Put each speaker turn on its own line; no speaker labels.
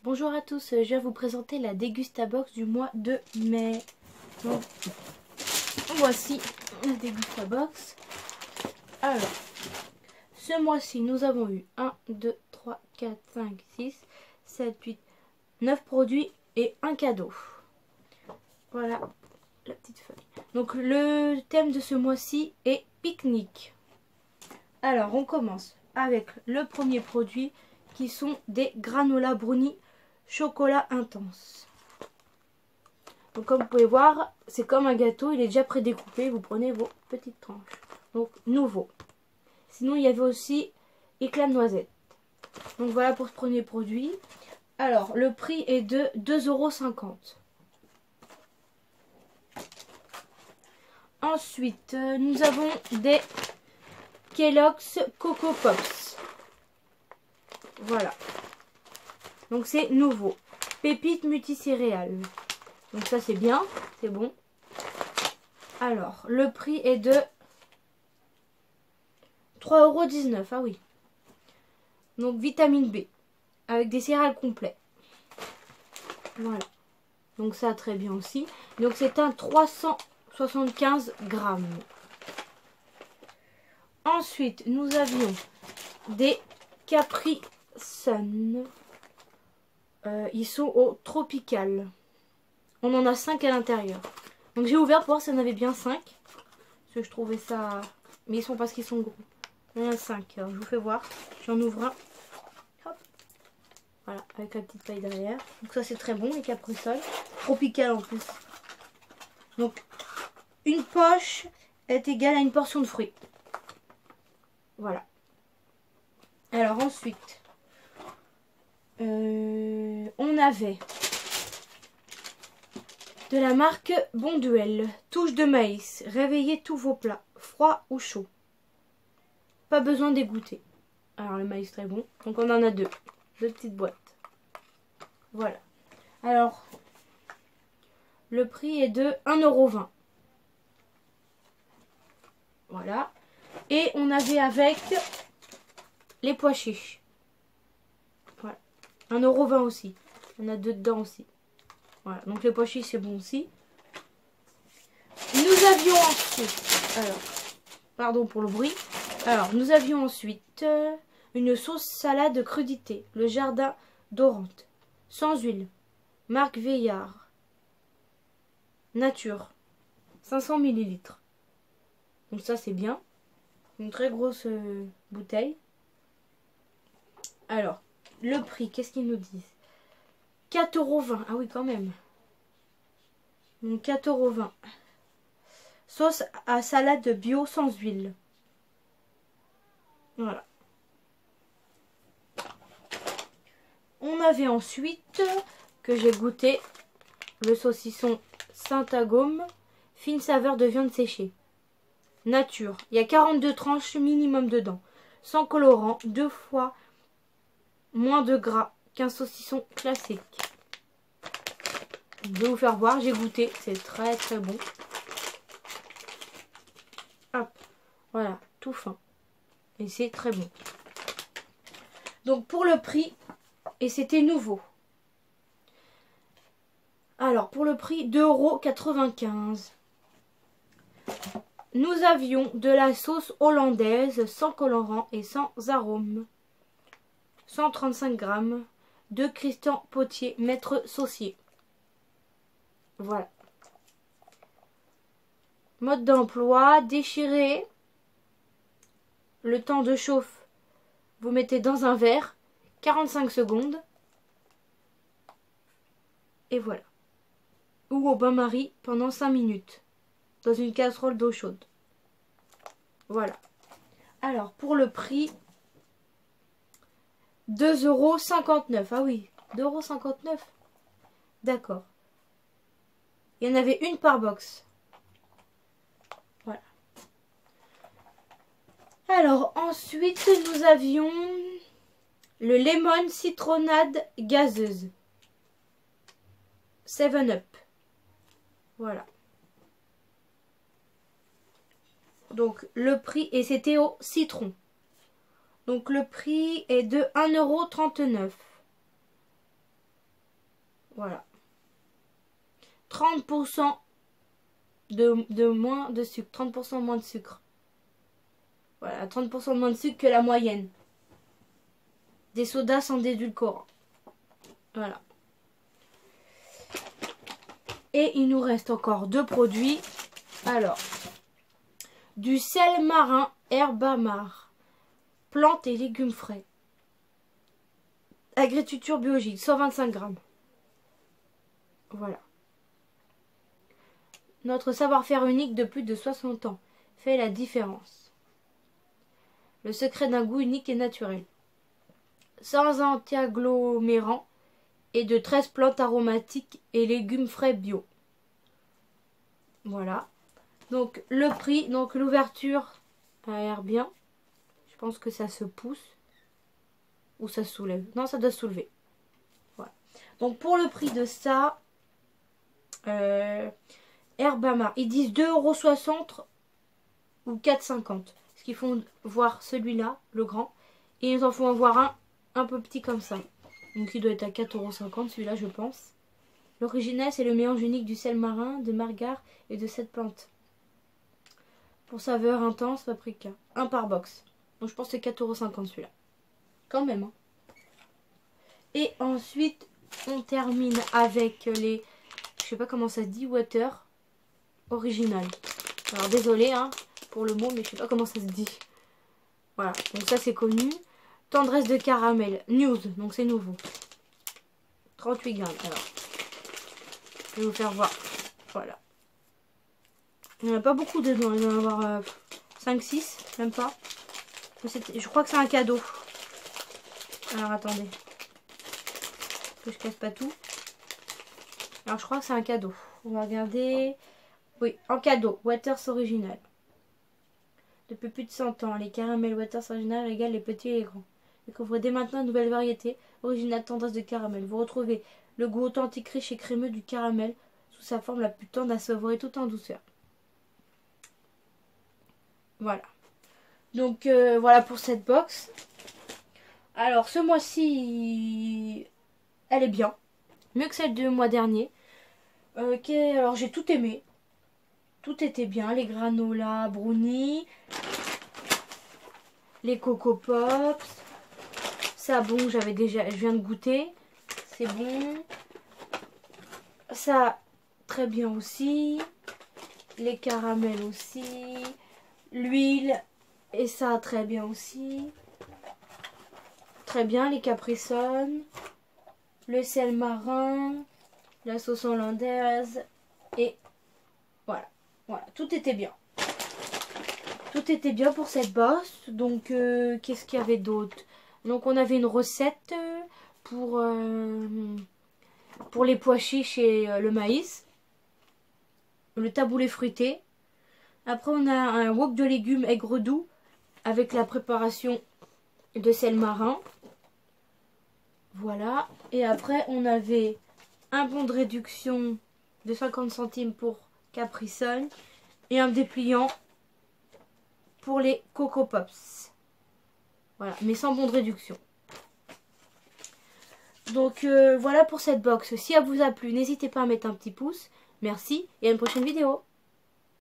Bonjour à tous, je vais vous présenter la Dégustabox du mois de mai. Donc, voici la Dégustabox. Alors, ce mois-ci, nous avons eu 1, 2, 3, 4, 5, 6, 7, 8, 9 produits et un cadeau. Voilà la petite feuille. Donc, le thème de ce mois-ci est pique-nique. Alors, on commence avec le premier produit qui sont des granola brownie chocolat intense. Donc comme vous pouvez voir, c'est comme un gâteau, il est déjà prédécoupé, vous prenez vos petites tranches. Donc nouveau. Sinon il y avait aussi éclat de noisette. Donc voilà pour ce premier produit. Alors le prix est de 2,50 €. Ensuite, nous avons des Kellogg's Coco Pops. Voilà. Donc c'est nouveau. Pépites multicéréales. Donc ça c'est bien, c'est bon. Alors, le prix est de 3,19 €. Ah oui. Donc vitamine B. Avec des céréales complets. Voilà. Donc ça très bien aussi. Donc c'est un 375 grammes. Ensuite, nous avions des Capri Sun. Ils sont au tropical. On en a 5 à l'intérieur. Donc j'ai ouvert pour voir si on avait bien 5. Parce que je trouvais ça... Mais ils sont parce qu'ils sont gros. Il y en a 5. Alors je vous fais voir. J'en ouvre un. Hop. Voilà, avec la petite paille derrière. Donc ça c'est très bon, les Capri-Sun. Tropical en plus. Donc une poche est égale à une portion de fruits. Voilà. Alors ensuite, on avait de la marque Bonduelle. Touche de maïs. Réveillez tous vos plats, froid ou chaud. Pas besoin d'égoutter. Alors le maïs très bon. Donc on en a deux. Deux petites boîtes. Voilà. Alors, le prix est de 1,20 €. Voilà. Et on avait avec les pois chiches. Voilà. 1,20 € aussi. On a deux dedans aussi. Voilà. Donc les pois chiches c'est bon aussi. Nous avions ensuite... Alors, pardon pour le bruit. Alors, nous avions ensuite une sauce salade crudité. Le jardin d'Orante. Sans huile. Marque Veillard. Nature. 500 ml. Donc ça c'est bien. Une très grosse bouteille. Alors, le prix, qu'est-ce qu'ils nous disent? 4,20 €. Ah oui, quand même. Donc 4,20 €. Sauce à salade bio sans huile. Voilà. On avait ensuite, que j'ai goûté, le saucisson Saint-Agome, fine saveur de viande séchée. Nature. Il y a 42 tranches minimum dedans. Sans colorant, 2 fois moins de gras qu'un saucisson classique. Je vais vous faire voir, j'ai goûté, c'est très très bon. Hop, voilà, tout fin. Et c'est très bon. Donc pour le prix, et c'était nouveau. Alors pour le prix, 2,95 €. Nous avions de la sauce hollandaise sans colorant et sans arôme. 135 grammes de Christian Potier, maître saucier. Voilà. Mode d'emploi, déchirer. Le temps de chauffe, vous mettez dans un verre, 45 secondes. Et voilà. Ou au bain-marie pendant 5 minutes. Dans une casserole d'eau chaude. Voilà. Alors, pour le prix, 2,59 €. Ah oui, 2,59 €. D'accord. Il y en avait une par box. Voilà. Alors, ensuite, nous avions le lemon citronnade gazeuse. 7-Up. Voilà. Donc, le prix, et c'était au citron. Donc, le prix est de 1,39 €. Voilà. 30% de moins de sucre. 30% moins de sucre. Voilà, 30% moins de sucre que la moyenne. Des sodas sans édulcorant. Voilà. Et il nous reste encore 2 produits. Alors, du sel marin Herbamar. Plantes et légumes frais. Agriculture biologique, 125 grammes. Voilà. Notre savoir-faire unique de plus de 60 ans fait la différence. Le secret d'un goût unique et naturel. Sans anti-agglomérants et de 13 plantes aromatiques et légumes frais bio. Voilà. Donc le prix, donc l'ouverture a l'air bien. Je pense que ça se pousse. Ou ça se soulève. Non, ça doit se soulever. Voilà. Donc pour le prix de ça, Herbamar, ils disent 2,60 € ou 4,50 €. Ce qu'ils font voir celui-là, le grand. Et ils en font voir un peu petit comme ça. Donc il doit être à 4,50 € celui-là, je pense. L'original, c'est le mélange unique du sel marin, de margare et de cette plante. Pour saveur intense, paprika. Un par box. Donc je pense que c'est 4,50 € celui-là. Quand même. Hein. Et ensuite, on termine avec les... Je sais pas comment ça se dit, water original. Alors désolé hein, pour le mot, mais je sais pas comment ça se dit. Voilà, donc ça c'est connu. Tendresse de caramel, news, donc c'est nouveau. 38 grammes, alors. Je vais vous faire voir. Voilà. Il n'y en a pas beaucoup dedans, il va y en avoir 5-6, même pas. Je crois que c'est un cadeau. Alors attendez. Que je casse pas tout. Alors je crois que c'est un cadeau. On va regarder. Oui, en cadeau. Waters original. Depuis plus de 100 ans, les caramels Waters original régalent les petits et les grands. Découvrez dès maintenant une nouvelle variété originale tendresse de caramel. Vous retrouvez le goût authentique, riche et crémeux du caramel sous sa forme la plus tendre à savourer tout en douceur. Voilà. Donc voilà pour cette box. Alors ce mois-ci, elle est bien. Mieux que celle du mois dernier. Alors j'ai tout aimé. Tout était bien. Les granolas, brownies, les Coco Pops. Ça bon, je viens de goûter. C'est bon. Ça très bien aussi. Les caramels aussi. L'huile. Et ça très bien aussi. Très bien, les Capri-Sun. Le sel marin. La sauce hollandaise. Et voilà. Voilà, tout était bien. Tout était bien pour cette box. Donc, qu'est-ce qu'il y avait d'autre? Donc, on avait une recette pour les pois chiches et le maïs. Le taboulé fruité. Après, on a un wok de légumes aigre doux avec la préparation de sel marin. Voilà. Et après, on avait un bon de réduction de 50 centimes pour Capri-Sun et un dépliant pour les Coco Pops. Voilà, mais sans bon de réduction. Donc voilà pour cette box. Si elle vous a plu, n'hésitez pas à mettre un petit pouce. Merci et à une prochaine vidéo.